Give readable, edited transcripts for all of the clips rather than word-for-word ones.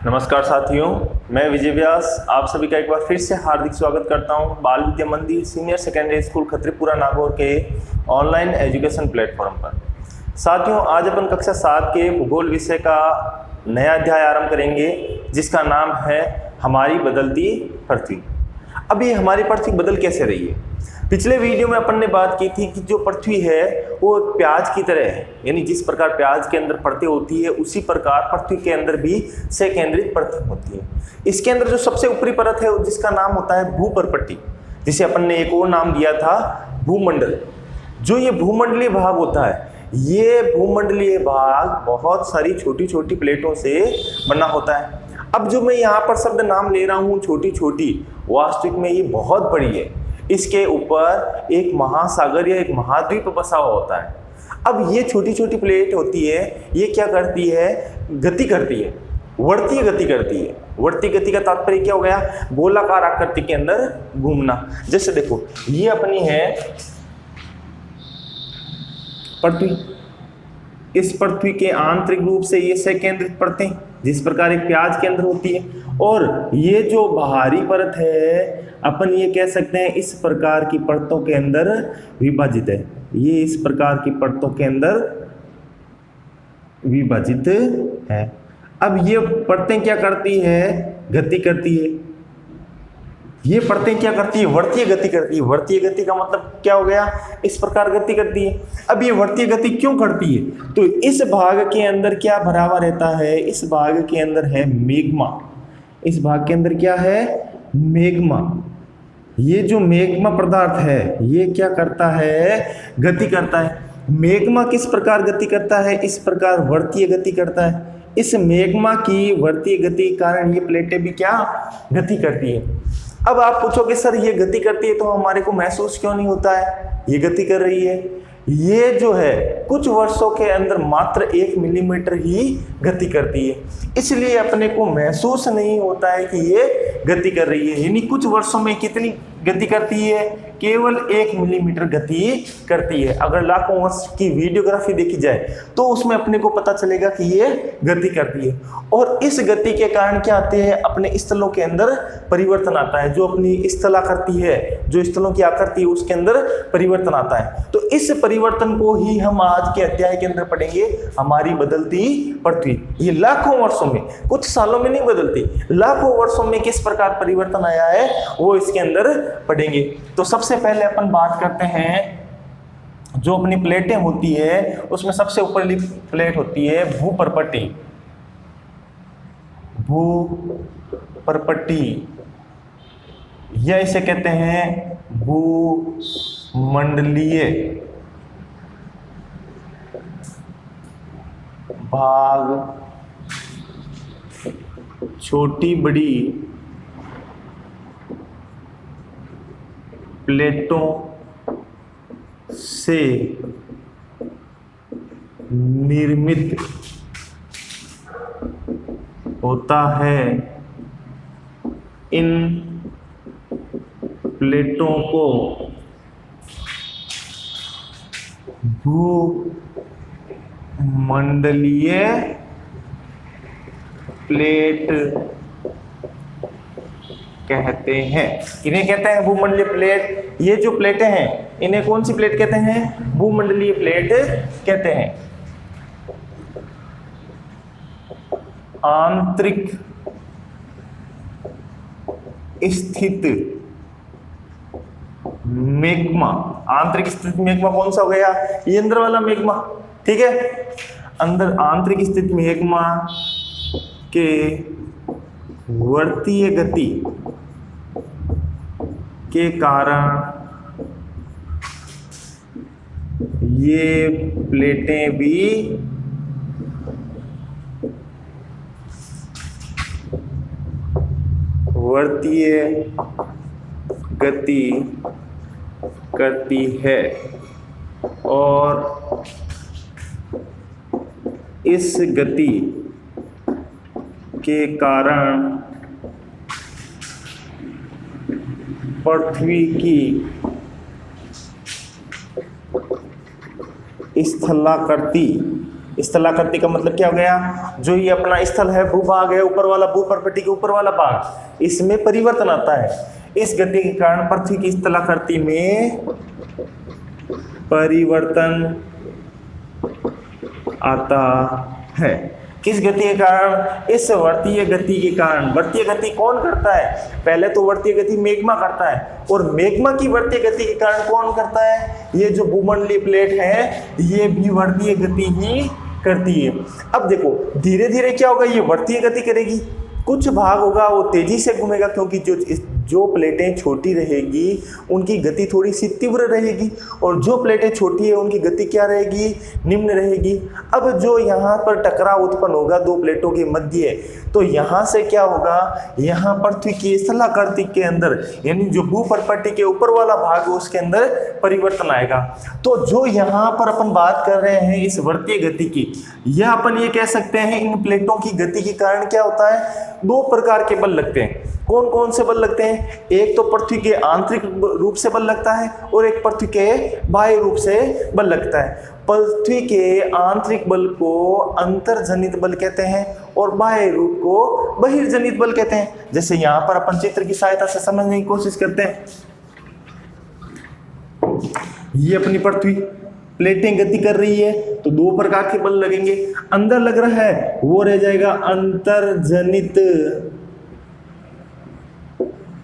नमस्कार साथियों, मैं विजय व्यास आप सभी का एक बार फिर से हार्दिक स्वागत करता हूं बाल विद्या मंदिर सीनियर सेकेंडरी स्कूल खत्रीपुरा नागौर के ऑनलाइन एजुकेशन प्लेटफॉर्म पर। साथियों, आज अपन कक्षा 7 के भूगोल विषय का नया अध्याय आरंभ करेंगे जिसका नाम है हमारी बदलती पृथ्वी। अब ये हमारी पृथ्वी बदल कैसे रही है? पिछले वीडियो में अपन ने बात की थी कि जो पृथ्वी है वो एक प्याज की तरह है, यानी जिस प्रकार प्याज के अंदर परतें होती है उसी प्रकार पृथ्वी के अंदर भी संकेंद्रित परतें होती है। इसके अंदर जो सबसे ऊपरी परत है जिसका नाम होता है भूपर्पट्टी, जिसे अपन ने एक और नाम दिया था भूमंडल। जो ये भूमंडलीय भाग होता है, ये भूमंडलीय भाग बहुत सारी छोटी छोटी प्लेटों से बना होता है। अब जो मैं यहाँ पर शब्द नाम ले रहा हूँ छोटी छोटी, वास्तविक में ये बहुत बड़ी है। इसके ऊपर एक महासागर या एक महाद्वीप बसा हुआ होता है। अब ये छोटी छोटी प्लेट होती है, ये क्या करती है? गति करती है, वर्तीय गति करती है। वर्तीय गति का तात्पर्य क्या हो गया? गोलाकार आकृति के अंदर घूमना। जैसे देखो, ये अपनी है पृथ्वी। इस पृथ्वी के आंतरिक रूप से ये संकेंद्रित परतें जिस प्रकार एक प्याज के अंदर होती है, और ये जो बाहरी परत है अपन ये कह सकते हैं इस प्रकार की परतों के अंदर विभाजित है। ये इस प्रकार की परतों के अंदर विभाजित है। अब ये परतें क्या करती है? गति करती है। ये परतें क्या करती है? वर्तीय गति करती है। वर्तीय गति का मतलब क्या हो गया? इस प्रकार गति करती है। अब ये वर्तीय गति क्यों करती है? तो इस भाग के अंदर क्या भरा हुआ रहता है? इस भाग के अंदर है मैग्मा। इस भाग के अंदर क्या है? मैग्मा। ये जो मैग्मा पदार्थ है ये क्या करता है? गति करता है। मैग्मा किस प्रकार गति करता है? इस प्रकार वर्तीय गति करता है। इस मैग्मा की वर्तीय गति के कारण ये प्लेटें भी क्या गति करती है। अब आप पूछोगे सर ये गति करती है तो हमारे को महसूस क्यों नहीं होता है ये गति कर रही है? ये जो है कुछ वर्षों के अंदर मात्र 1 मिलीमीटर ही गति करती है, इसलिए अपने को महसूस नहीं होता है कि ये गति कर रही है। यानी कुछ वर्षों में कितनी गति करती है? केवल 1 मिलीमीटर गति करती है। अगर लाखों वर्ष की वीडियोग्राफी देखी जाए तो उसमें अपने को पता चलेगा कि ये गति करती है। और इस गति के कारण क्या आते हैं? अपने स्थलों के अंदर परिवर्तन आता है। जो अपनी स्थलाकृति है, जो स्थलों की आकृति है उसके अंदर परिवर्तन आता है। तो इस परिवर्तन को ही हम आज के अध्याय के अंदर पढ़ेंगे, हमारी बदलती पृथ्वी। ये लाखों वर्षों में, कुछ सालों में नहीं बदलती, लाखों वर्षों में किस प्रकार परिवर्तन आया है वो इसके अंदर पढ़ेंगे। तो सबसे पहले अपन बात करते हैं जो अपनी प्लेटें होती है उसमें सबसे ऊपरली प्लेट होती है भूपर्पट्टी। भूपर्पट्टी या इसे कहते हैं भूमंडलीय भाग। छोटी बड़ी प्लेटों से निर्मित होता है। इन प्लेटों को भूमंडलीय प्लेट कहते हैं। इन्हें कहते हैं भूमंडलीय प्लेट। ये जो प्लेटें हैं इन्हें कौन सी प्लेट कहते हैं? भूमंडलीय प्लेट कहते हैं। आंतरिक स्थित मैग्मा। आंतरिक स्थित मैग्मा कौन सा हो गया? ये अंदर वाला मैग्मा, ठीक है। अंदर आंतरिक स्थित मैग्मा के वर्तीय गति के कारण ये प्लेटें भी वर्तीय गति करती है और इस गति के कारण पृथ्वी की स्थलाकृति स्थलाकृति का मतलब क्या हो गया, जो ये अपना स्थल है, भूभाग है, ऊपर वाला भूपर्पटी के ऊपर वाला भाग, इसमें परिवर्तन आता है। इस गति के कारण पृथ्वी की स्थलाकृति में परिवर्तन आता है। किस गति के कारण? इस वर्तीय गति के कारण। वर्तीय गति कौन करता है? पहले तो वर्तीय गति मैग्मा करता है, और मैग्मा की वर्तीय गति के कारण कौन करता है? ये जो भूमंडलीय प्लेट है, ये भी वर्तीय गति ही करती है। अब देखो धीरे धीरे क्या होगा, ये वर्तीय गति करेगी, कुछ भाग होगा वो तेजी से घूमेगा, क्योंकि जो प्लेटें छोटी रहेगी उनकी गति थोड़ी सी तीव्र रहेगी, और जो प्लेटें छोटी है उनकी गति क्या रहेगी, निम्न रहेगी। अब जो यहाँ पर टकराव उत्पन्न होगा दो प्लेटों के मध्य, तो यहाँ से क्या होगा, यहाँ पृथ्वी की स्थलाकृति के अंदर, यानी जो भूपर्पटी के ऊपर वाला भाग है उसके अंदर परिवर्तन आएगा। तो जो यहाँ पर अपन बात कर रहे हैं इस वर्तीय गति की, यह अपन ये कह सकते हैं इन प्लेटों की गति के कारण क्या होता है, दो प्रकार के बल लगते हैं। कौन कौन से बल लगते हैं? एक तो पृथ्वी के आंतरिक रूप से बल लगता है, और एक पृथ्वी के बाह्य रूप से बल लगता है। पृथ्वी के आंतरिक बल को अंतर्जनित बल कहते हैं, और बाह्य रूप को बहिर्जनित बल कहते हैं। जैसे यहाँ पर अपन चित्र की सहायता से समझने की कोशिश करते हैं। ये अपनी पृथ्वी प्लेटें गति कर रही है, तो दो प्रकार के बल लगेंगे। अंदर लग रहा है वो रह जाएगा अंतर्जनित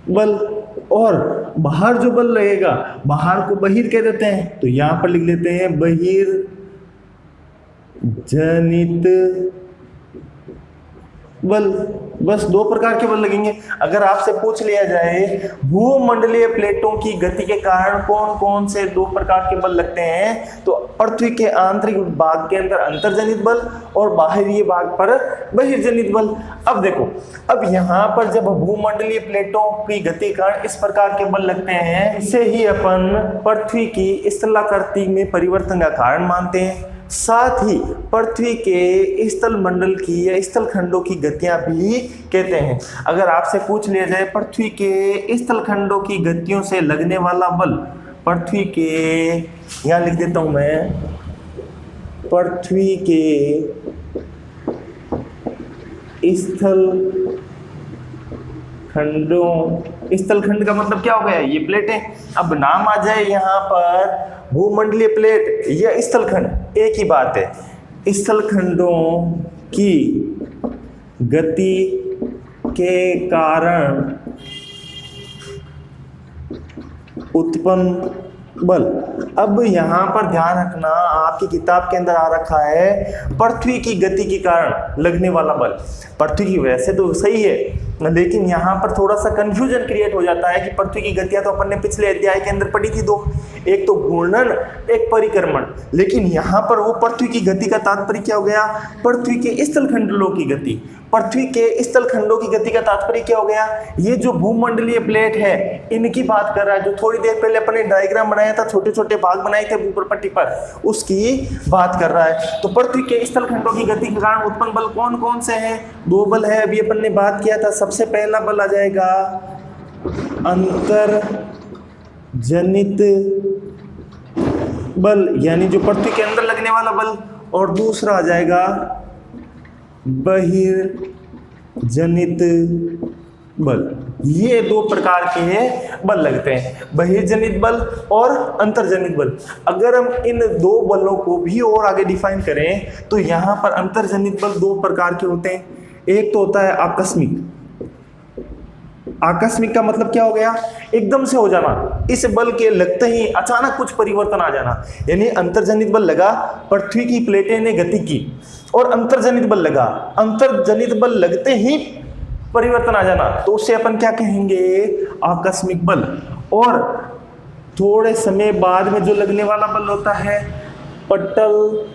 बल, और बाहर जो बल लगेगा, बाहर को बहिर कह देते हैं, तो यहां पर लिख लेते हैं बहिर्जनित बल। बस दो प्रकार के बल लगेंगे। अगर आपसे पूछ लिया जाए भूमंडलीय प्लेटों की गति के कारण कौन कौन से दो प्रकार के बल लगते हैं, तो पृथ्वी के आंतरिक भाग के अंदर अंतर्जनित बल, और बाहरी भाग पर बहिर्जनित बल। अब देखो, अब यहाँ पर जब भूमंडलीय प्लेटों की गति के कारण इस प्रकार के बल लगते हैं, इसे ही अपन पृथ्वी की स्थलाकृति में परिवर्तन का कारण मानते हैं। साथ ही पृथ्वी के स्थल मंडल की या स्थल खंडों की गतियां भी कहते हैं। अगर आपसे पूछ लिया जाए पृथ्वी के स्थल खंडों की गतियों से लगने वाला बल, पृथ्वी के, यहां लिख देता हूं मैं, पृथ्वी के स्थल खंडों, स्थल खंड का मतलब क्या हो गया, ये प्लेटें। अब नाम आ जाए यहाँ पर भूमंडलीय प्लेट या स्थल खंड, एक ही बात है। स्थल खंडों की गति के कारण उत्पन्न बल। अब यहाँ पर ध्यान रखना, आपकी किताब के अंदर आ रखा है पृथ्वी की गति के कारण लगने वाला बल। पृथ्वी की वैसे तो सही है, लेकिन यहाँ पर थोड़ा सा कंफ्यूजन क्रिएट हो जाता है कि पृथ्वी की गतियां तो अपन ने पिछले अध्याय के अंदर पढ़ी थी दो, एक तो घूर्णन, एक परिक्रमण। लेकिन यहाँ पर वो पृथ्वी की गति का तात्पर्य क्या हो गया, पृथ्वी के स्थल खंडों की गति। पृथ्वी के स्थल खंडों की गति का तात्पर्य क्या हो गया, ये जो भूमंडलीय प्लेट है इनकी बात कर रहा है। जो थोड़ी देर पहले अपने डायग्राम बनाया था, छोटे छोटे भाग बनाए थे भूपर्पटी पर, उसकी बात कर रहा है। तो पृथ्वी के स्थल खंडों की गति के कारण उत्पन्न बल कौन कौन से हैं, दो बल है, अभी अपन ने बात किया था। सबसे पहला बल आ जाएगा अंतर्जनित बल, यानी जो पृथ्वी के अंदर लगने वाला बल, और दूसरा आ जाएगा बहिर्जनित बल। ये दो प्रकार के बल लगते हैं, बहिर्जनित बल और अंतर्जनित बल। अगर हम इन दो बलों को भी और आगे डिफाइन करें, तो यहाँ पर अंतर्जनित बल दो प्रकार के होते हैं। एक तो होता है आकस्मिक। आकस्मिक का मतलब क्या हो गया, एकदम से हो जाना, इस बल के लगते ही अचानक कुछ परिवर्तन आ जाना। यानी अंतर्जनित बल लगा, पृथ्वी की प्लेटें ने गति की, और अंतर्जनित बल लगा, अंतर्जनित बल लगते ही परिवर्तन आ जाना, तो उसे अपन क्या कहेंगे, आकस्मिक बल। और थोड़े समय बाद में जो लगने वाला बल होता है पटल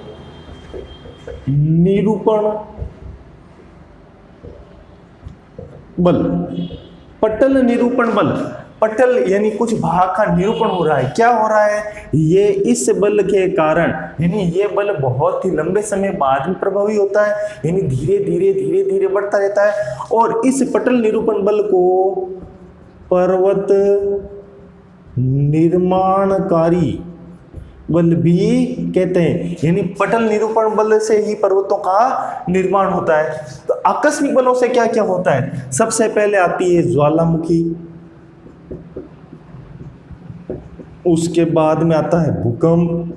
निरूपण बल। पटल निरूपण बल, पटल यानी कुछ भाग का निरूपण हो रहा है। क्या हो रहा है, ये इस बल के कारण, यानी ये बल बहुत ही लंबे समय बाद में प्रभावी होता है, यानी धीरे धीरे धीरे धीरे बढ़ता रहता है। और इस पटल निरूपण बल को पर्वत निर्माणकारी बल भी कहते हैं। यानी पटल निरूपण बल से ही पर्वतों का निर्माण होता है। तो आकस्मिक बलों से क्या क्या होता है? सबसे पहले आती है ज्वालामुखी, उसके बाद में आता है भूकंप,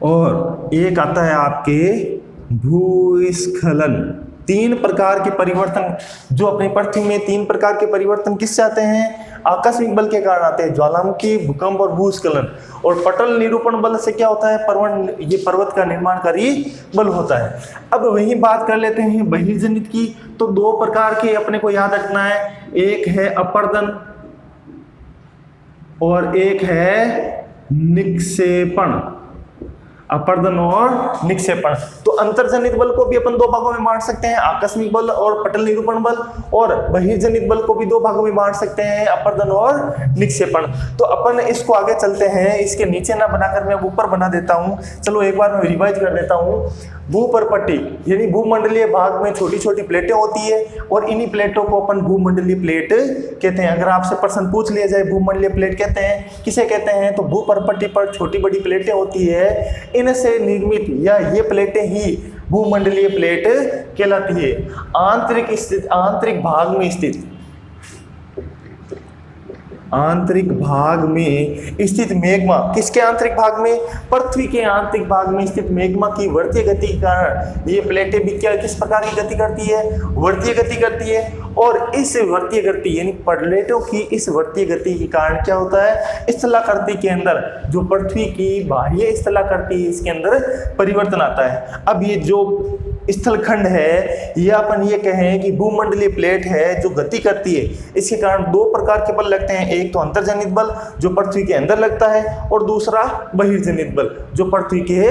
और एक आता है आपके भूस्खलन। तीन प्रकार के परिवर्तन जो अपनी पृथ्वी में, तीन प्रकार के परिवर्तन किससे आते हैं? आकस्मिक बल के कारण आते हैं, ज्वालामुखी, भूकंप और भूस्खलन। और पटल निरूपण बल से क्या होता है? ये पर्वत का निर्माणकारी बल होता है। अब वही बात कर लेते हैं बहिर्जनित की। तो दो प्रकार के अपने को याद रखना है, एक है अपर्दन और एक है निक्षेपण। अपर्दन और निक्षेपण। तो अंतर्जनित बल को भी अपन दो भागों में बांट सकते हैं, आकस्मिक बल और पटल निरूपण बल, और बहिर्जनित बल को भी दो भागों में बांट सकते हैं, अपर्दन और निक्षेपण। तो अपन इसको आगे चलते हैं, इसके नीचे ना बनाकर मैं ऊपर बना देता हूं। चलो एक बार मैं रिवाइज कर देता हूं। भूपरपट्टी यानी भूमंडलीय भाग में छोटी छोटी प्लेटें होती है, और इन्हीं प्लेटों को अपन भूमंडलीय प्लेट कहते हैं। अगर आपसे प्रश्न पूछ लिया जाए भूमंडलीय प्लेट कहते हैं किसे कहते हैं, तो भूपरपट्टी पर छोटी बड़ी प्लेटें होती है, इनसे निर्मित या ये प्लेटें ही भूमंडलीय प्लेट कहलाती है। आंतरिक भाग में स्थित, आंतरिक भाग में स्थित मैग्मा, किसके आंतरिक भाग में? पृथ्वी के आंतरिक भाग में स्थित मैग्मा की वर्तीय गति के कारण ये प्लेटें भी क्या किस प्रकार की गति करती है? वर्तीय गति करती है। और इस वर्तीय गति यानी प्लेटों की इस वर्तीय गति के कारण क्या होता है? स्थलाकृति के अंदर जो पृथ्वी की बाह्य स्थलाकृति है इसके अंदर परिवर्तन आता है। अब ये जो स्थलखंड है, या अपन ये कहें कि भूमंडलीय प्लेट है जो गति करती है, इसके कारण दो प्रकार के बल लगते हैं। एक तो अंतर्जनित बल जो पृथ्वी के अंदर लगता है, और दूसरा बहिर्जनित बल जो पृथ्वी के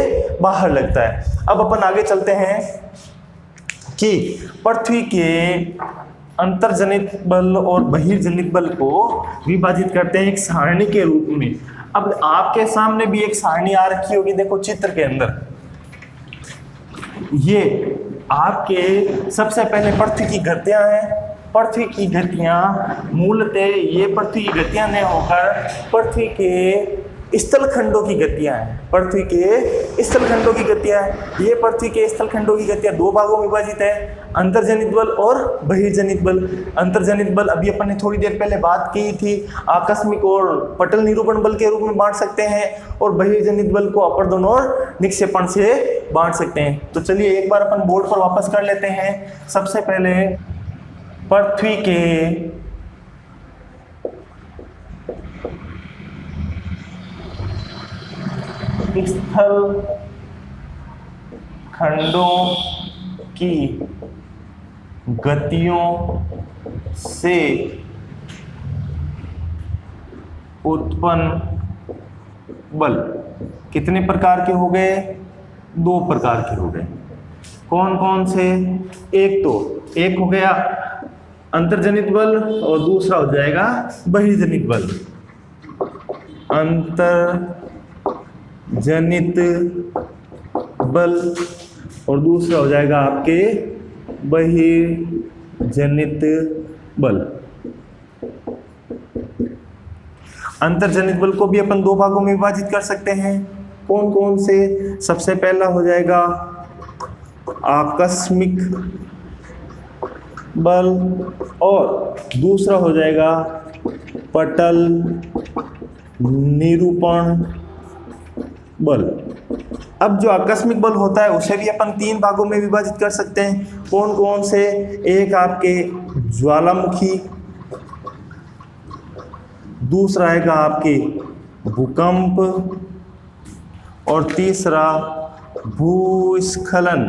बाहर लगता है। अब अपन आगे चलते हैं कि पृथ्वी के अंतर्जनित बल और बहिर्जनित बल को विभाजित करते हैं एक सारणी के रूप में। अब आपके सामने भी एक सारणी आ रखी होगी, देखो चित्र के अंदर। ये आपके सबसे पहले पृथ्वी की गतियां हैं। पृथ्वी की गतियां मूलतः ये पृथ्वी की गतियां नहीं होकर पृथ्वी के स्थलखंडों की गतियां हैं। पृथ्वी के स्थलखंडों की गतियां हैं। ये पृथ्वी के स्थलखंडों की गतियां दो भागों में विभाजित है, अंतर्जनित बल और बहिर्जनित बल। अंतर्जनित बल अभी अपन ने थोड़ी देर पहले बात की थी, आकस्मिक और पटल निरूपण बल के रूप में बांट सकते हैं, और बहिर्जनित बल को अपर्दन और निक्षेपण से बांट सकते हैं। तो चलिए एक बार अपन बोर्ड पर वापस कर लेते हैं। सबसे पहले पृथ्वी के स्थल खंडों की गतियों से उत्पन्न बल कितने प्रकार के हो गए? दो प्रकार के हो गए। कौन कौन से? एक हो गया अंतर्जनित बल, और दूसरा हो जाएगा बहिर्जनित बल। अंतर्जनित बल और दूसरा हो जाएगा आपके बहिर्जनित बल। अंतर्जनित बल को भी अपन दो भागों में विभाजित कर सकते हैं। कौन कौन से? सबसे पहला हो जाएगा आकस्मिक बल, और दूसरा हो जाएगा पटल निरूपण बल। अब जो आकस्मिक बल होता है उसे भी अपन तीन भागों में विभाजित कर सकते हैं। कौन कौन से? एक आपके ज्वालामुखी, दूसरा आएगा आपके भूकंप, और तीसरा भूस्खलन।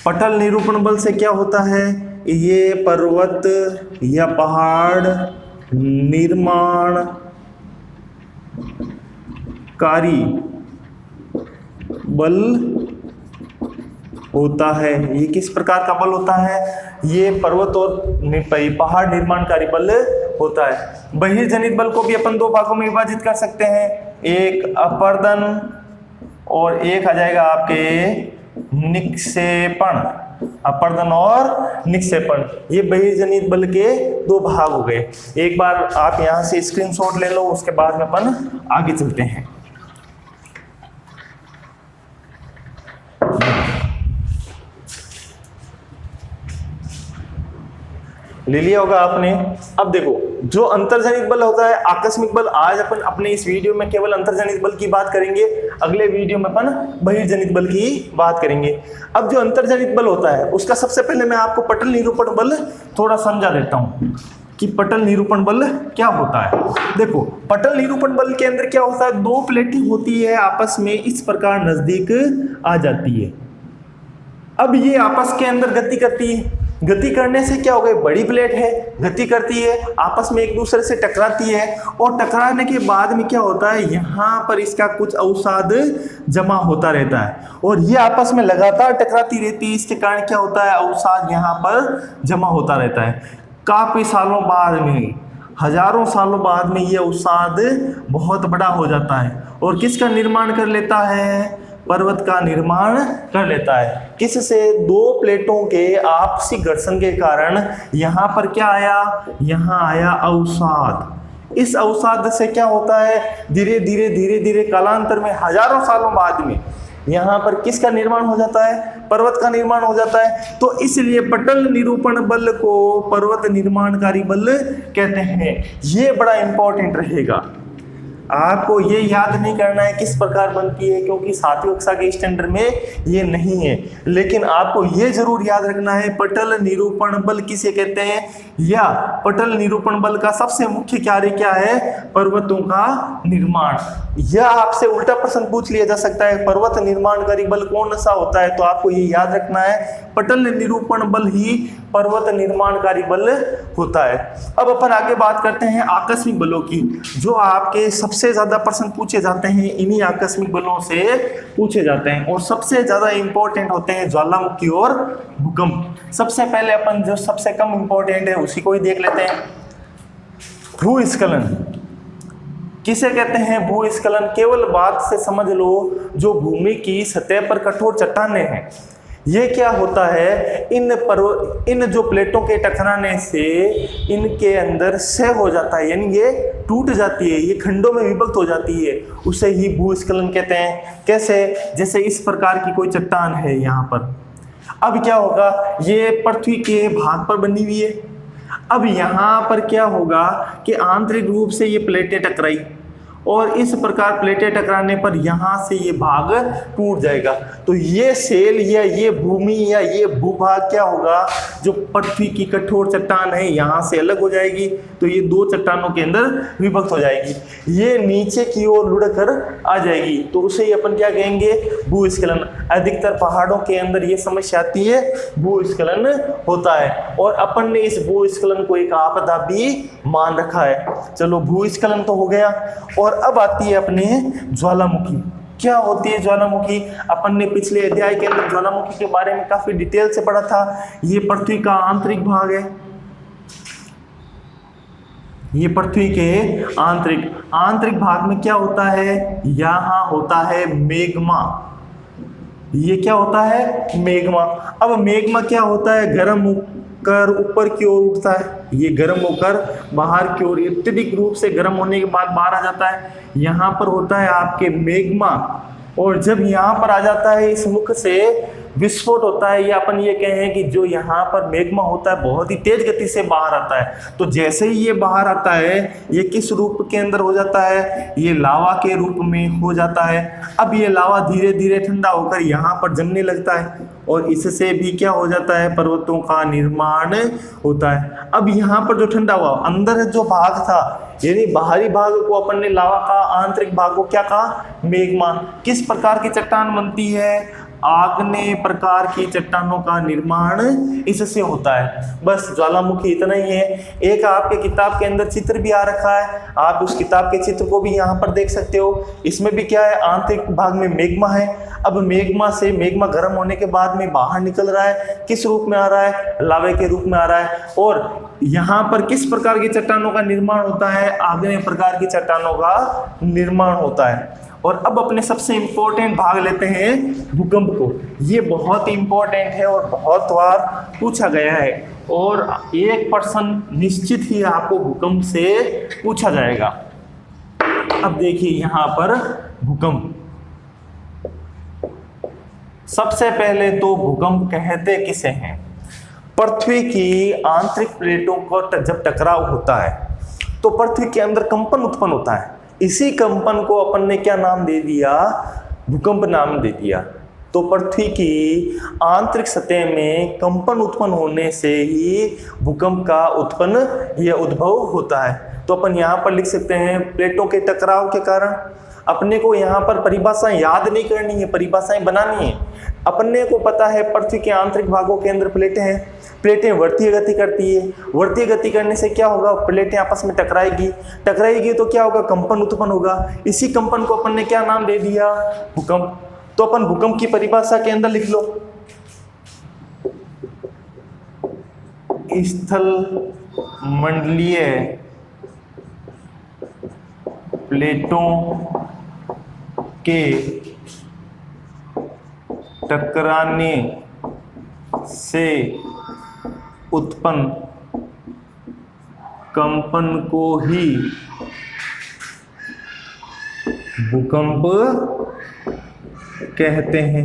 पटल निरूपण बल से क्या होता है? ये पर्वत या पहाड़ निर्माणकारी बल होता है। ये किस प्रकार का बल होता है? ये पर्वत और पहाड़ निर्माणकारी बल होता है। बहिर्जनित बल को भी अपन दो भागों में विभाजित कर सकते हैं, एक अपर्दन और एक आ जाएगा आपके निक्षेपण। अपर्दन और निक्षेपण, ये बहिर्जनित बल के दो भाग हो गए। एक बार आप यहां से स्क्रीनशॉट ले लो, उसके बाद में अपन आगे चलते हैं। ले लिया होगा आपने। अब देखो, जो अंतर्जनित बल होता है, आकस्मिक बल, आज अपन अपने इस वीडियो में केवल अंतर्जनित बल की बात करेंगे, अगले वीडियो में अपन बहिर्जनित बल की बात करेंगे। अब जो अंतर्जनित बल होता है, उसका सबसे पहले मैं आपको पटल निरूपण बल थोड़ा समझा देता हूं कि पटल निरूपण बल क्या होता है। देखो, पटल निरूपण बल के अंदर क्या होता है, दो प्लेटें होती है, आपस में इस प्रकार नजदीक आ जाती है। अब ये आपस के अंदर गति करती है, गति करने से क्या हो गया, बड़ी प्लेट है, गति करती है, आपस में एक दूसरे से टकराती है, और टकराने के बाद में क्या होता है, यहाँ पर इसका कुछ अवसाद जमा होता रहता है, और ये आपस में लगातार टकराती रहती है। इसके कारण क्या होता है, अवसाद यहाँ पर जमा होता रहता है। काफी सालों बाद में, हजारों सालों बाद में ये अवसाद बहुत बड़ा हो जाता है, और किसका निर्माण कर लेता है, पर्वत का निर्माण कर लेता है। किससे, दो प्लेटों के आपसी घर्षण के कारण यहाँ पर क्या आया, यहाँ आया अवसाद। इस अवसाद से क्या होता है, धीरे धीरे कालांतर में, हजारों सालों बाद में यहाँ पर किसका निर्माण हो जाता है, पर्वत का निर्माण हो जाता है। तो इसलिए पटल निरूपण बल को पर्वत निर्माणकारी बल कहते हैं। ये बड़ा इंपॉर्टेंट रहेगा, आपको ये याद नहीं करना है किस प्रकार बनती है, क्योंकि 7वीं कक्षा के स्टैंडर्ड में ये नहीं है, लेकिन आपको ये जरूर याद रखना है पटल निरूपण बल किसे कहते हैं, या पटल निरूपण बल का सबसे मुख्य कार्य क्या है, पर्वतों का निर्माण। यह आपसे उल्टा प्रश्न पूछ लिया जा सकता है, पर्वत निर्माणकारी बल कौन सा होता है, तो आपको ये याद रखना है पटल निरूपण बल ही पर्वत निर्माणकारी बल होता है। अब अपन आगे बात करते हैं आकस्मिक बलों की, जो आपके सबसे ज्यादा प्रश्न पूछे जाते हैं, इन्हीं आकस्मिक बलों से पूछे जाते हैं, और सबसे ज्यादा इंपॉर्टेंट होते हैं ज्वालामुखी और भूकंप। सबसे पहले अपन जो सबसे कम इंपॉर्टेंट है उसी को ही देख लेते हैं। भूस्खलन किसे कहते हैं, भूस्खलन केवल बात से समझ लो, जो भूमि की सतह पर कठोर चट्टानें हैं, ये क्या होता है, इन जो प्लेटों के टकराने से इनके अंदर क्षय हो जाता है, यानी ये टूट जाती है, ये खंडों में विभक्त हो जाती है, उसे ही भूस्खलन कहते हैं। कैसे, जैसे इस प्रकार की कोई चट्टान है यहाँ पर, अब क्या होगा, ये पृथ्वी के भाग पर बनी हुई है। अब यहाँ पर क्या होगा कि आंतरिक रूप से ये प्लेटें टकराई, और इस प्रकार प्लेटें टकराने पर यहाँ से ये भाग टूट जाएगा। तो ये सेल या ये भूमि या ये भूभाग क्या होगा, जो पृथ्वी की कठोर चट्टान है यहाँ से अलग हो जाएगी, तो ये दो चट्टानों के अंदर विभक्त हो जाएगी, ये नीचे की ओर लुढ़क कर आ जाएगी, तो उसे ही अपन क्या कहेंगे, भूस्खलन। अधिकतर पहाड़ों के अंदर ये समस्या आती है, भूस्खलन होता है, और अपन ने इस भूस्खलन को एक आपदा भी मान रखा है। चलो, भूस्खलन तो हो गया, और अब आती है अपने ज्वालामुखी। क्या होती है ज्वालामुखी, अपन ने पिछले अध्याय के अंदर ज्वालामुखी के बारे में काफी डिटेल से पढ़ा था। ये पृथ्वी का आंतरिक भाग है, ये पृथ्वी के आंतरिक भाग में क्या होता है, यहाँ होता है मेग्मा। ये क्या होता है, मेग्मा। अब मेग्मा क्या होता है, गर्म होकर ऊपर की ओर उठता है, ये गर्म होकर बाहर की ओर, अत्यधिक रूप से गर्म होने के बाद बाहर आ जाता है, यहाँ पर होता है आपके मेग्मा, और जब यहाँ पर आ जाता है इस मुख से विस्फोट होता है, या अपन ये कहें कि जो यहाँ पर मेग्मा होता है बहुत ही तेज गति से बाहर आता है। तो जैसे ही ये बाहर आता है, ये किस रूप के अंदर हो जाता है, ये लावा के रूप में हो जाता है। अब ये लावा धीरे धीरे ठंडा होकर यहाँ पर जमने लगता है, और इससे भी क्या हो जाता है, पर्वतों का निर्माण होता है। अब यहाँ पर जो ठंडा हुआ, अंदर जो भाग था, यानी बाहरी भाग को अपन ने लावा का, आंतरिक भाग को क्या कहा, मेग्मा। किस प्रकार की चट्टान बनती है, आग्नेय प्रकार की चट्टानों का निर्माण इससे होता है। बस ज्वालामुखी इतना ही है। एक आपके किताब के अंदर चित्र भी आ रखा है, आप उस किताब के चित्र को भी यहाँ पर देख सकते हो। इसमें भी क्या है, आंतरिक भाग में मेग्मा है। अब मेग्मा गर्म होने के बाद में बाहर निकल रहा है, किस रूप में आ रहा है, लावे के रूप में आ रहा है। और यहाँ पर किस प्रकार की चट्टानों का निर्माण होता है, आग्नेय प्रकार की चट्टानों का निर्माण होता है। और अब अपने सबसे इंपॉर्टेंट भाग लेते हैं भूकंप को। ये बहुत इंपॉर्टेंट है और बहुत बार पूछा गया है और 1% निश्चित ही आपको भूकंप से पूछा जाएगा। अब देखिए यहाँ पर भूकंप, सबसे पहले तो भूकंप कहते किसे हैं? पृथ्वी की आंतरिक प्लेटों को जब टकराव होता है तो पृथ्वी के अंदर कंपन उत्पन्न होता है। इसी कंपन को अपन ने क्या नाम दे दिया? भूकंप नाम दे दिया। तो पृथ्वी की आंतरिक सतह में कंपन उत्पन्न होने से ही भूकंप का उत्पन्न या उद्भव होता है। तो अपन यहाँ पर लिख सकते हैं प्लेटों के टकराव के कारण। अपने को यहाँ पर परिभाषाएं याद नहीं करनी है, परिभाषाएं बनानी है। अपने को पता है पृथ्वी के आंतरिक भागों के अंदर प्लेटें हैं, प्लेटें वर्तीय गति करती है। वर्तीय गति करने से क्या होगा? प्लेटें आपस में टकराएगी तो क्या होगा? कंपन उत्पन्न होगा। इसी कंपन को अपन ने क्या नाम दे दिया? भूकंप। तो अपन भूकंप की परिभाषा के अंदर लिख लो, स्थल मंडलीय प्लेटों के टकराने से उत्पन्न कंपन को ही भूकंप कहते हैं।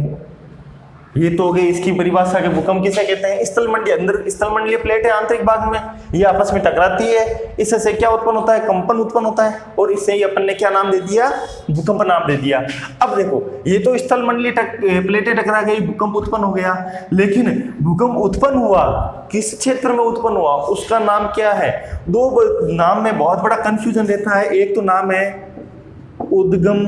ये तो हो गई इसकी परिभाषा के भूकंप किसे कहते हैं? स्थलमंडलीय प्लेट है आंतरिक भाग में, ये आपस में टकराती है, इससे क्या उत्पन्न होता है? कंपन उत्पन्न होता है और इससे ही अपन ने क्या नाम दे दिया? भूकंप नाम दे दिया। अब देखो ये तो स्थलमंडलीय प्लेटें टकरा गई, भूकंप उत्पन्न हो गया। लेकिन भूकंप उत्पन्न हुआ किस क्षेत्र में उत्पन्न हुआ? उसका नाम क्या है? दो नाम में बहुत बड़ा कंफ्यूजन रहता है। एक तो नाम है उद्गम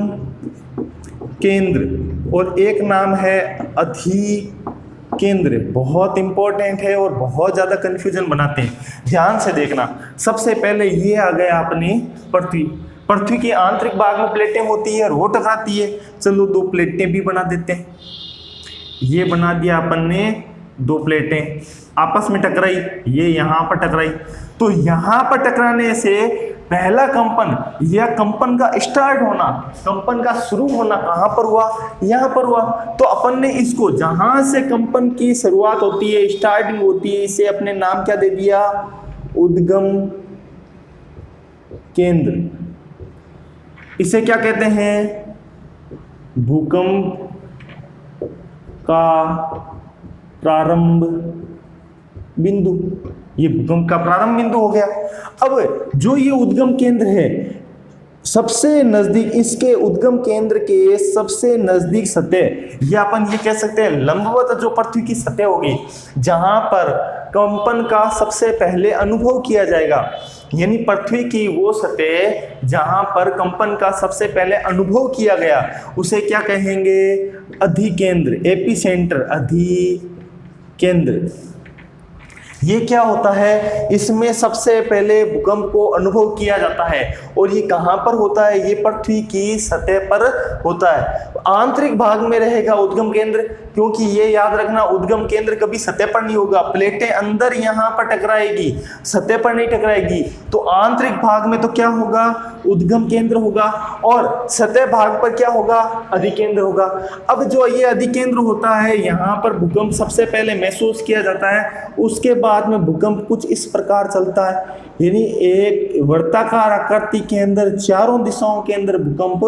केंद्र और एक नाम है अधिकेंद्र। बहुत इंपॉर्टेंट है और बहुत ज्यादा कंफ्यूजन बनाते हैं, ध्यान से देखना। सबसे पहले ये आ गया अपनी पृथ्वी के आंतरिक भाग में प्लेटें होती है और वो टकराती है। चलो दो प्लेटें भी बना देते हैं। ये बना दिया अपन ने, दो प्लेटें आपस में टकराई, ये यहाँ पर टकराई। तो यहाँ पर टकराने से पहला कंपन या कंपन का स्टार्ट होना, कंपन का शुरू होना कहाँ पर हुआ? यहाँ पर हुआ। तो अपन ने इसको जहां से कंपन की शुरुआत होती है, स्टार्टिंग होती है, इसे अपने नाम क्या दे दिया? उद्गम केंद्र। इसे क्या कहते हैं? भूकंप का प्रारंभ बिंदु। ये भूकंप का प्रारंभ बिंदु हो गया। अब जो ये उद्गम केंद्र है, सबसे नजदीक, इसके उद्गम केंद्र के सबसे नजदीक सतह, या अपन ये कह सकते हैं लंबवत जो पृथ्वी की सतह होगी, जहां पर कंपन का सबसे पहले अनुभव किया जाएगा, यानी पृथ्वी की वो सतह जहां पर कंपन का सबसे पहले अनुभव किया गया, उसे क्या कहेंगे? अधिकेंद्र, एपीसेंटर, अधिकेंद्र। ये क्या होता है? इसमें सबसे पहले भूकंप को अनुभव किया जाता है और ये कहां पर होता है? ये पृथ्वी की सतह पर होता है। आंतरिक भाग में रहेगा उद्गम केंद्र, क्योंकि ये याद रखना उद्गम केंद्र कभी सतह पर नहीं होगा। प्लेटें अंदर यहां पर टकराएगी, सतह पर नहीं टकराएगी। तो आंतरिक भाग में तो क्या होगा? उद्गम केंद्र होगा और सतह भाग पर क्या होगा? अधिकेंद्र होगा। अब जो ये अधिकेंद्र होता है, यहाँ पर भूकंप सबसे पहले महसूस किया जाता है। उसके बाद में भूकंप कुछ इस प्रकार चलता है, यानी एक वर्ताकार आकृति के अंदर चारों दिशाओं के अंदर भूकंप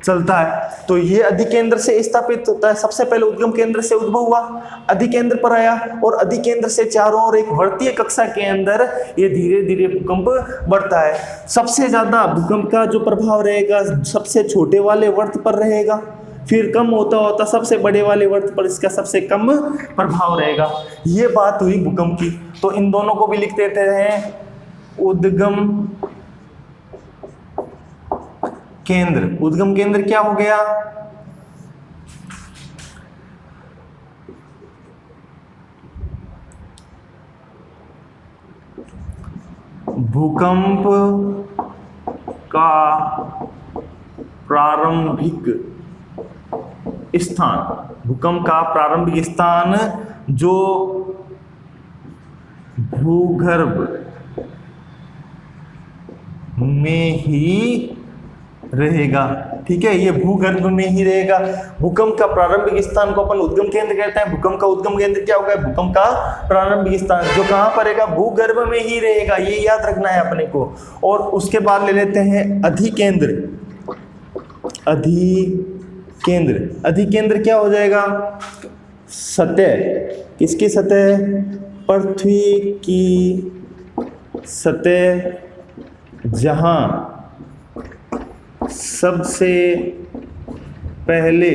चलता है। तो ये अधिकेंद्र से स्थापित होता है। सबसे पहले उद्गम केंद्र से उद्भव हुआ, अधिकेंद्र पर आया और अधिकेंद्र से चारों ओर एक वर्तीय कक्षा के अंदर ये धीरे धीरे भूकंप बढ़ता है। सबसे ज्यादा भूकंप का जो प्रभाव रहेगा सबसे छोटे वाले वर्त पर रहेगा, फिर कम होता होता सबसे बड़े वाले वर्त पर इसका सबसे कम प्रभाव रहेगा। ये बात हुई भूकंप की। तो इन दोनों को भी लिख देते हैं, उद्गम केंद्र। उद्गम केंद्र क्या हो गया? भूकंप का प्रारंभिक स्थान, भूकंप का प्रारंभिक स्थान जो भूगर्भ में ही रहेगा। ठीक है, ये भूगर्भ में ही रहेगा। भूकंप का प्रारंभिक स्थान को अपन उद्गम केंद्र कहते हैं। भूकंप का उद्गम केंद्र क्या होगा? भूकंप का प्रारंभिक स्थान जो कहां पर रहेगा? भूगर्भ में ही रहेगा, ये याद रखना है अपने को। और उसके बाद ले लेते हैं अधिकेंद्र। अधिकेंद्र, अधिकेंद्र क्या हो जाएगा? सतह, किसकी सतह? पृथ्वी की सतह, जहां सबसे पहले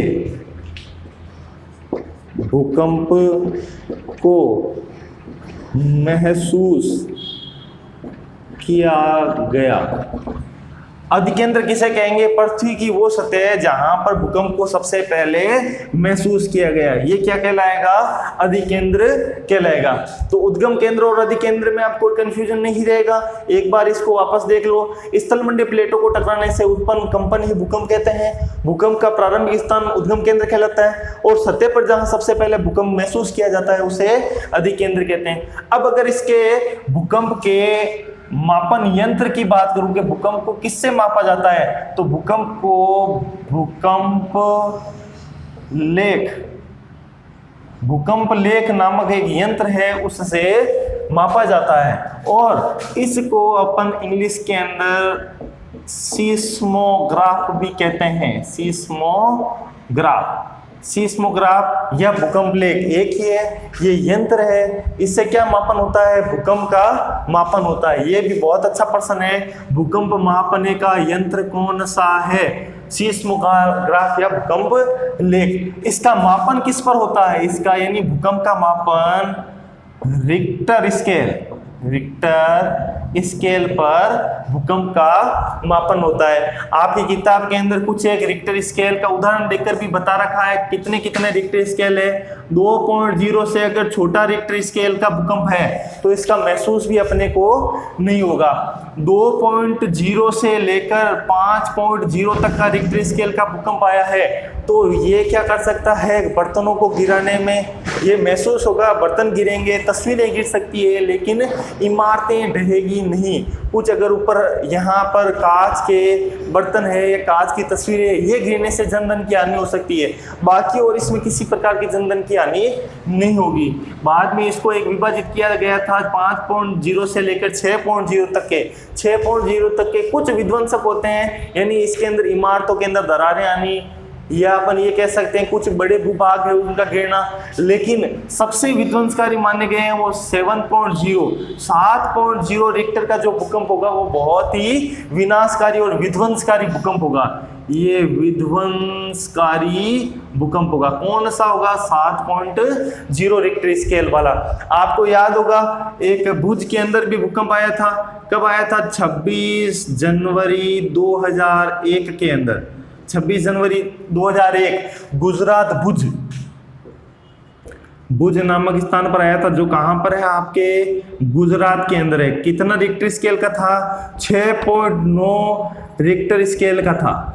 भूकंप को महसूस किया गया। अधिकेंद्र किसे कहेंगे? पृथ्वी की वो सतह जहां पर भूकंप को सबसे पहले महसूस किया गया, ये क्या कहलाएगा? अधिकेंद्र कहलाएगा। तो उद्गम केंद्र और अधिकेंद्र में आपको कंफ्यूजन नहीं रहेगा। एक बार इसको वापस देख लो। स्थलमंडलीय प्लेटों को टकराने से उत्पन्न कंपन ही भूकंप कहते हैं। भूकंप का प्रारंभिक स्थान उद्गम केंद्र कहलाता है और सतह पर जहां सबसे पहले भूकंप महसूस किया जाता है उसे अधिकेंद्र कहते हैं। अब अगर इसके भूकंप के मापन यंत्र की बात करूं कि भूकंप को किससे मापा जाता है, तो भूकंप को भूकंप लेख नामक एक यंत्र है उससे मापा जाता है। और इसको अपन इंग्लिश के अंदर सीस्मोग्राफ भी कहते हैं। सीस्मोग्राफ या भूकंप लेख एक ही है, ये यंत्र है। इससे क्या मापन होता है? भूकंप का मापन होता है। ये भी बहुत अच्छा प्रश्न है, भूकंप मापने का यंत्र कौन सा है? सीस्मोग्राफ या भूकंप लेख। इसका मापन किस पर होता है? इसका यानी भूकंप का मापन रिक्टर स्केल पर भूकंप का मापन होता है। आपकी किताब के अंदर कुछ एक रिक्टर स्केल का उदाहरण देकर भी बता रखा है। कितने कितने रिक्टर स्केल है? 2.0 से अगर छोटा रिक्टर स्केल का भूकंप है तो इसका महसूस भी अपने को नहीं होगा। 2.0 से लेकर 5.0 तक का रिक्टर स्केल का भूकंप आया है तो ये क्या कर सकता है? बर्तनों को गिराने में ये महसूस होगा। बर्तन गिरेंगे, तस्वीरें गिर सकती है, लेकिन इमारतें ढहेगी नहीं। कुछ अगर ऊपर यहाँ पर कांच के बर्तन है या कांच की तस्वीरें, ये गिरने से जनधन की हानि हो सकती है। बाकी और इसमें किसी प्रकार की जनधन की हानि नहीं होगी। बाद में इसको एक विभाजित किया गया था 5.0 से लेकर 6.0 तक के। 6.0 तक के कुछ विध्वंसक होते हैं, यानी इसके अंदर इमारतों के अंदर दरारें आनी, या अपन ये कह सकते हैं कुछ बड़े भूभाग है उनका गिरना। लेकिन सबसे विध्वंसकारी माने गए हैं वो 7.0 रिक्टर का जो भूकंप होगा वो बहुत ही विनाशकारी और विध्वंसकारी भूकंप होगा। ये विध्वंसकारी भूकंप होगा। कौन सा होगा? 7.0 रिक्टर स्केल वाला। आपको याद होगा एक भुज के अंदर भी भूकंप आया था। कब आया था? 26 जनवरी 2001 के अंदर। 26 जनवरी 2001 गुजरात भुज नामक स्थान पर आया था, जो कहां पर है? आपके गुजरात के अंदर है। कितना रिक्टर स्केल का था? 6.9 रिक्टर स्केल का था।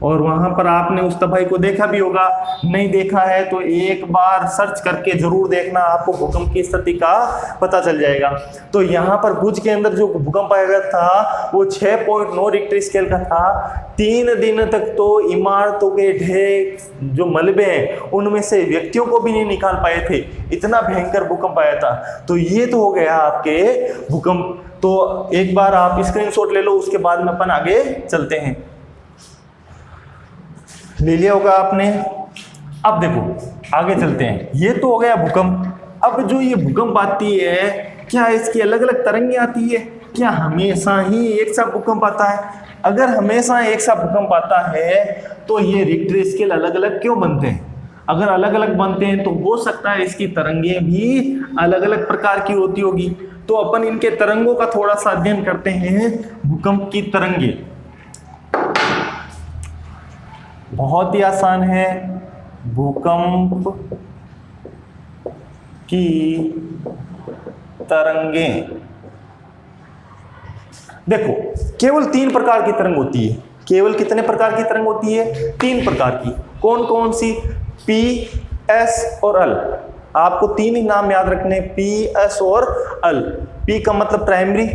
और वहां पर आपने उस तबाही को देखा भी होगा। नहीं देखा है तो एक बार सर्च करके जरूर देखना, आपको भूकंप की स्थिति का पता चल जाएगा। तो यहाँ पर भुज के अंदर जो भूकंप आया था वो 6.9 रिक्टर स्केल का था। 3 दिन तक तो इमारतों के ढेर जो मलबे हैं उनमें से व्यक्तियों को भी नहीं निकाल पाए थे, इतना भयंकर भूकंप आया था। तो ये तो हो गया आपके भूकंप। तो एक बार आप स्क्रीनशॉट ले लो, उसके बाद में अपन आगे चलते हैं। ले लिया होगा आपने। अब देखो आगे चलते हैं। ये तो हो गया भूकंप। अब जो ये भूकंप आती है, क्या इसकी अलग अलग तरंगें आती है? क्या हमेशा ही एक सा भूकंप आता है? अगर हमेशा एक सा भूकंप आता है तो ये रिक्टर स्केल अलग अलग क्यों बनते हैं? अगर अलग अलग बनते हैं तो हो सकता है इसकी तरंगें भी अलग अलग प्रकार की होती होगी। तो अपन इनके तरंगों का थोड़ा सा अध्ययन करते हैं। भूकंप की तरंगे बहुत ही आसान है। भूकंप की तरंगें, देखो केवल 3 प्रकार की तरंग होती है। केवल कितने प्रकार की तरंग होती है? 3 प्रकार की। कौन कौन सी? P, S और L। आपको 3 ही नाम याद रखने, P, S और L। P का मतलब प्राइमरी,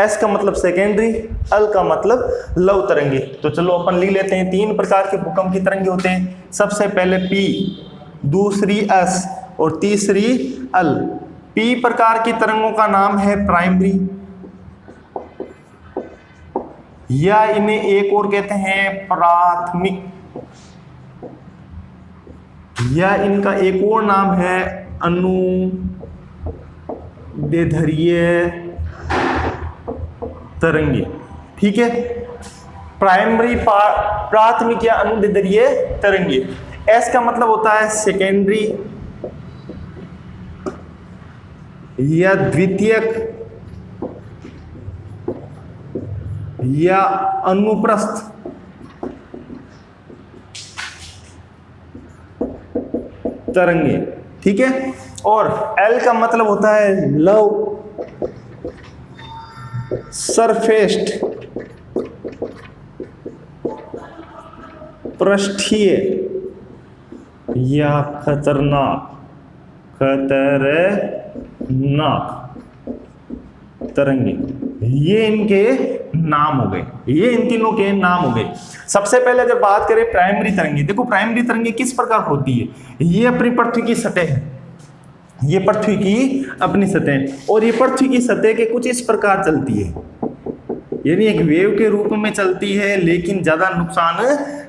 एस का मतलब सेकेंडरी, एल का मतलब लव तरंगे। तो चलो अपन लिख लेते हैं, 3 प्रकार के भूकंप की तरंगे होते हैं। सबसे पहले पी, दूसरी एस और तीसरी एल। पी प्रकार की तरंगों का नाम है प्राइमरी, या इन्हें एक और कहते हैं प्राथमिक, या इनका एक और नाम है अनुदैर्ध्य तरंगे। ठीक है, प्राइमरी, प्राथमिक या अनुदैर्ध्य तरंगे। एस का मतलब होता है सेकेंडरी या द्वितीयक या अनुप्रस्थ तरंगे। ठीक है, और एल का मतलब होता है लव सरफेस्ड पृष्ठीय या खतरनाक तरंगे। ये इनके नाम हो गए, ये इन तीनों के नाम हो गए। सबसे पहले जब बात करें प्राइमरी तरंगे, देखो प्राइमरी तरंगे किस प्रकार होती है। ये अपनी पृथ्वी की सतह है, ये पृथ्वी की अपनी सतह, और ये पृथ्वी की सतह के कुछ इस प्रकार चलती है, यानी एक वेव के रूप में चलती है, लेकिन ज्यादा नुकसान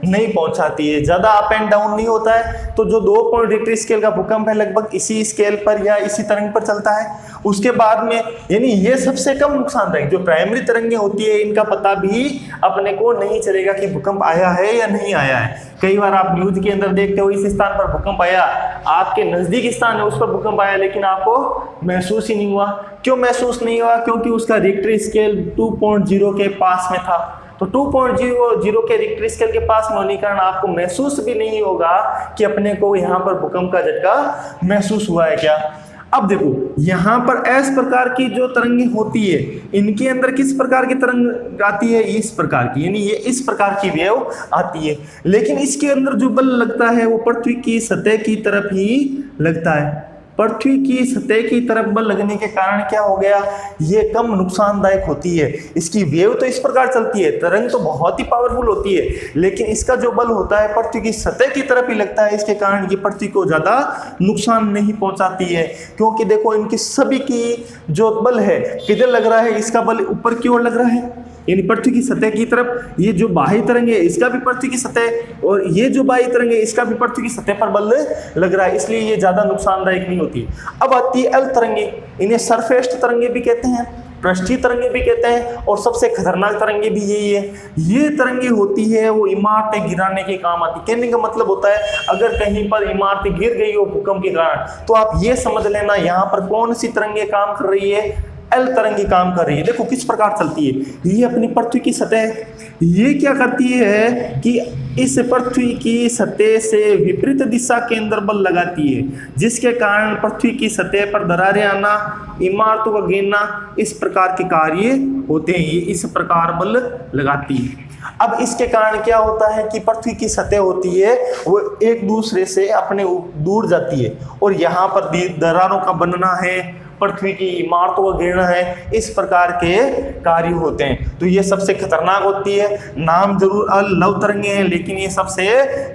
नहीं पहुंचाती है, ज्यादा अप एंड डाउन नहीं होता है। तो जो 2 पॉइंट रिक्टर स्केल का भूकंप है लगभग इसी स्केल पर या इसी तरंग पर चलता है। उसके बाद में यानी ये सबसे कम नुकसानदायक जो प्राइमरी तरंगे होती है, इनका पता भी अपने को नहीं चलेगा कि भूकंप आया है या नहीं आया है। कई बार आप न्यूज के अंदर देखते हो इस स्थान पर भूकंप आया, आपके नजदीक स्थान है उस पर भूकंप आया, लेकिन आपको महसूस ही नहीं हुआ। क्यों महसूस नहीं हुआ? क्योंकि उसका रिक्टर स्केल 2.0 के पास में था। तो 2.0 के रिक्टर स्केल के पास में होने के कारण आपको महसूस भी नहीं होगा कि अपने को यहाँ पर भूकंप का झटका महसूस हुआ है क्या। अब देखो यहाँ पर इस प्रकार की जो तरंगे होती है, इनके अंदर किस प्रकार की तरंग आती है? इस प्रकार की, यानी ये इस प्रकार की वेव आती है, लेकिन इसके अंदर जो बल लगता है वो पृथ्वी की सतह की तरफ ही लगता है। पृथ्वी की सतह की तरफ बल लगने के कारण क्या हो गया, ये कम नुकसानदायक होती है। इसकी वेव तो इस प्रकार चलती है, तरंग तो बहुत ही पावरफुल होती है, लेकिन इसका जो बल होता है पृथ्वी की सतह की तरफ ही लगता है। इसके कारण ये पृथ्वी को ज्यादा नुकसान नहीं पहुंचाती है, क्योंकि देखो इनकी सभी की जो बल है किधर लग रहा है, इसका बल ऊपर की ओर लग रहा है, यानी पृथ्वी की सतह की तरफ। ये जो बाह्य तरंग है इसका भी पृथ्वी की सतह, और ये जो बाह्य तरंग है इसका भी पृथ्वी की सतह पर बल लग रहा है, इसलिए ये ज्यादा नुकसानदायक नहीं होती। अब आती है एल तरंगे, इन्हें सरफेस तरंगे भी कहते हैं, पृष्ठीय तरंगे भी कहते हैं, और सबसे खतरनाक तरंगे भी यही है। ये तरंगे होती है वो इमारतें गिराने के काम आती है। कहने का मतलब होता है अगर कहीं पर इमारत गिर गई हो भूकंप के कारण, तो आप ये समझ लेना यहाँ पर कौन सी तरंगे काम कर रही है, एल तरंगी काम कर रही है। देखो किस प्रकार चलती है, ये अपनी पृथ्वी की सतह, ये क्या करती है कि इस पृथ्वी की सतह से विपरीत दिशा के अंदर बल लगाती है, जिसके कारण पृथ्वी की सतह पर दरारें आना, इमारतों का गिरना, इस प्रकार के कार्य होते हैं। ये इस प्रकार बल लगाती है। अब इसके कारण क्या होता है कि पृथ्वी की सतह होती है वो एक दूसरे से अपने दूर जाती है, और यहाँ पर दरारों का बनना है, पृथ्वी की इमारतों का गिरना है, इस प्रकार के कार्य होते हैं। तो ये सबसे खतरनाक होती है। नाम जरूर लव तरंगे हैं, लेकिन ये सबसे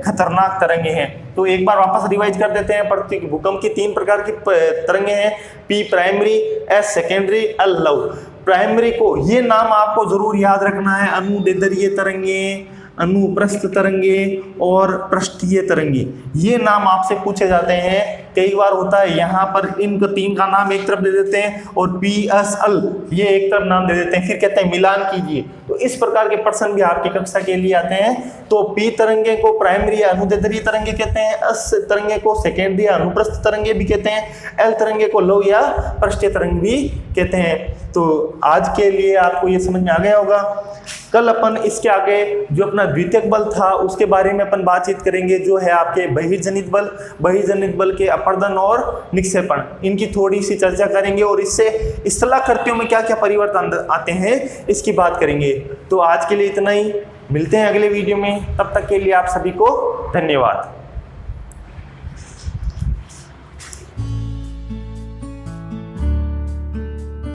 खतरनाक तरंगे हैं। तो एक बार वापस रिवाइज कर देते हैं। पृथ्वी भूकंप की 3 प्रकार की तरंगे हैं, P primary, S secondary, L love. Primary को ये नाम आपको जरूर याद रखना है, अनुदैर्ध्य तरंगे, अनुप्रस्थ तरंगे और पृष्ठीय तरंगे, ये नाम आपसे पूछे जाते हैं। कई बार होता है यहाँ पर इनको 3 का नाम एक तरफ दे देते हैं और पी एस एल ये एक तरफ नाम दे देते हैं, फिर कहते हैं मिलान कीजिए। तो इस प्रकार के प्रश्न भी आपकी कक्षा के लिए आते हैं। तो पी तरंगे को प्राइमरी या अनुदैर्ध्य तरंगे कहते हैं, एस तरंगे को सेकेंडरी या अनुप्रस्थ तरंगे भी कहते हैं, एल तरंगे को लव या पृष्ठीय तरंग भी कहते हैं। तो आज के लिए आपको ये समझ में आ गया होगा। कल अपन इसके आगे जो अपना द्वितीयक बल था उसके बारे में अपन बातचीत करेंगे, जो है आपके बहिर्जनित बल, बहिर्जनित बल के अपर्दन और निक्षेपण, इनकी थोड़ी सी चर्चा करेंगे, और इससे स्थलाकृतियों में क्या क्या परिवर्तन आते हैं इसकी बात करेंगे। तो आज के लिए इतना ही, मिलते हैं अगले वीडियो में, तब तक के लिए आप सभी को धन्यवाद।